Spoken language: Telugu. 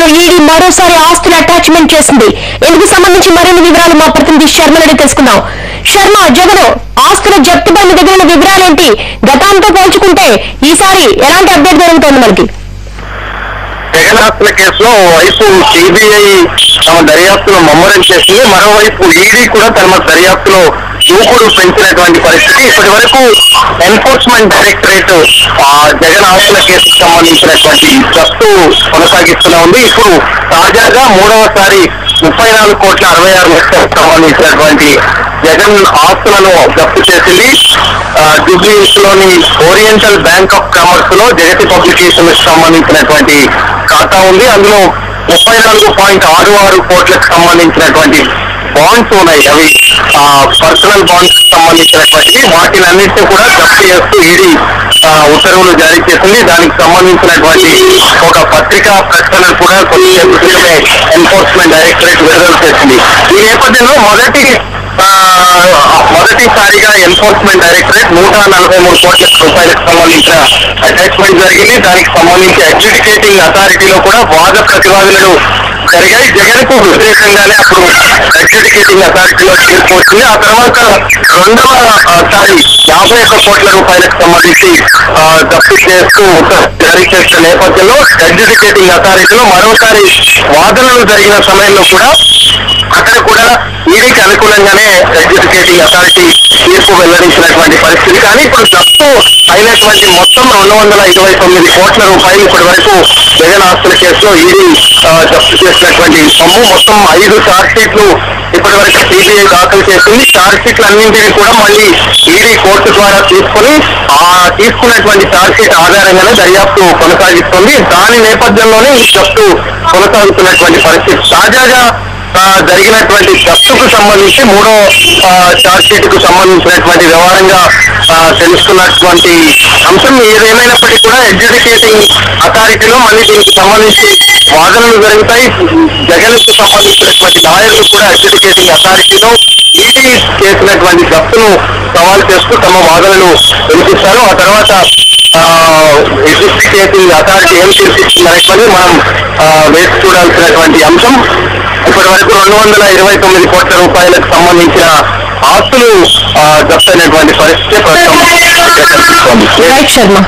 కేసులో ఈడీ మరోసారి ఆస్తులు అటాచ్మెంట్ చేసింది. ఇందుకు సంబంధించి మరిన్ని వివరాలు మా ప్రతినిధి శర్మని తెలుసుకుందాం. శర్మ, జగన్ ఆస్తుల జప్తుపై మీ దగ్గర వివరాలేంటి? గతంతో పోల్చుకుంటే ఈసారి ఎలాంటి అప్డేట్ జరుగుతోంది మనకి? జగన్ ఆస్తుల కేసులో వైపు సిబిఐ తమ దర్యాప్తును ముమ్మరం చేసింది. మరోవైపు ఈడీ కూడా తమ దర్యాప్తులో దూకుడు పెంచినటువంటి పరిస్థితి. ఇప్పటి వరకు ఎన్ఫోర్స్మెంట్ డైరెక్టరేట్ జగన్ ఆస్తుల కేసుకు సంబంధించినటువంటి జప్తు కొనసాగిస్తూనే ఉంది. ఇప్పుడు తాజాగా మూడవసారి 34,66,00,000 సంబంధించినటువంటి జగన్ ఆస్తులను జప్తు చేసింది. జూబ్లీహిల్స్ లోని ఓరియంటల్ బ్యాంక్ ఆఫ్ కామర్స్ లో జగతి పబ్లికేషన్ సంబంధించినటువంటి ఖాతా ఉంది. అందులో 34.66 కోట్లకు సంబంధించినటువంటి బాండ్స్ ఉన్నాయి. అవి పర్సనల్ బాండ్స్ సంబంధించినటువంటివి. వాటినన్నింటినీ కూడా జప్తు చేస్తూ ఈడీ ఉత్తర్వులు జారీ చేసింది. దానికి సంబంధించినటువంటి ఒక పత్రికా ప్రకటన కూడా కొద్దిసేపు క్రితమే ఎన్ఫోర్స్మెంట్ డైరెక్టరేట్ విడుదల చేసింది. ఈ నేపథ్యంలో మొదటిసారిగా ఎన్ఫోర్స్మెంట్ డైరెక్టరేట్ 143 కోట్ల రూపాయలకు సంబంధించిన అటాచ్మెంట్ జరిగింది. దానికి సంబంధించి అడ్judicating అథారిటీలో కూడా వాద ప్రతివాదులు జరిగాయి. జగన్ కు వ్యతిరేకంగానే అప్పుడు అడ్judicating అథారిటీలో తీర్పు వచ్చింది. ఆ తర్వాత రెండవసారి 51 కోట్ల రూపాయలకు సంబంధించి జప్తు చేస్తూ జారీ చేసిన నేపథ్యంలో అడ్judicating అథారిటీలో మరోసారి వాదనలు జరిగిన సమయంలో కూడా అక్కడ కూడా ఈడీకి అనుకూలంగానే అడ్judicating అథారిటీ తీర్పు వెల్లడించినటువంటి పరిస్థితి. కానీ ఇప్పుడు జప్తు అయినటువంటి మొత్తం 229 కోట్ల రూపాయలు ఇప్పటి వరకు జగన్ ఆస్తుల కేసులో ఈడీ జప్తు చేసినటువంటి సొమ్ము. మొత్తం 5 ఛార్జ్ షీట్లు ఇప్పటి వరకు సిబిఐ దాఖలు చేసింది. ఛార్జ్ షీట్లు అన్నింటినీ కూడా మళ్ళీ ఈడీ కోర్టు ద్వారా తీసుకుని తీసుకున్నటువంటి ఛార్జ్ షీట్ ఆధారంగానే దర్యాప్తు కొనసాగిస్తుంది. దాని నేపథ్యంలోనే ఈ జప్తు కొనసాగుతున్నటువంటి పరిస్థితి. తాజాగా జరిగినటువంటి జప్తుకు సంబంధించి మూడో ఛార్జ్ షీట్ కు సంబంధించినటువంటి వ్యవహారంగా తెలుసుకున్నటువంటి అంశం. ఏదేమైనప్పటికీ కూడా అడ్judicating అథారిటీలో మళ్ళీ దీనికి సంబంధించి వాదనలు జరుగుతాయి. జగన్ కు సంబంధించినటువంటి లాయర్లు కూడా అడ్judicating అథారిటీలో ఈడీ చేసినటువంటి జప్తును సవాల్ చేస్తూ తమ వాదనలు వినిపిస్తారు. ఆ తర్వాత అడ్judicating అథారిటీ ఏం తీర్పిస్తుందనేటువంటి మనం వేచి చూడాల్సినటువంటి అంశం. ఇప్పటి వరకు 229 కోట్ల రూపాయలకు సంబంధించిన ఆస్తులు జప్తైనటువంటి పరిస్థితి ప్రస్తుతం కనిపిస్తోంది.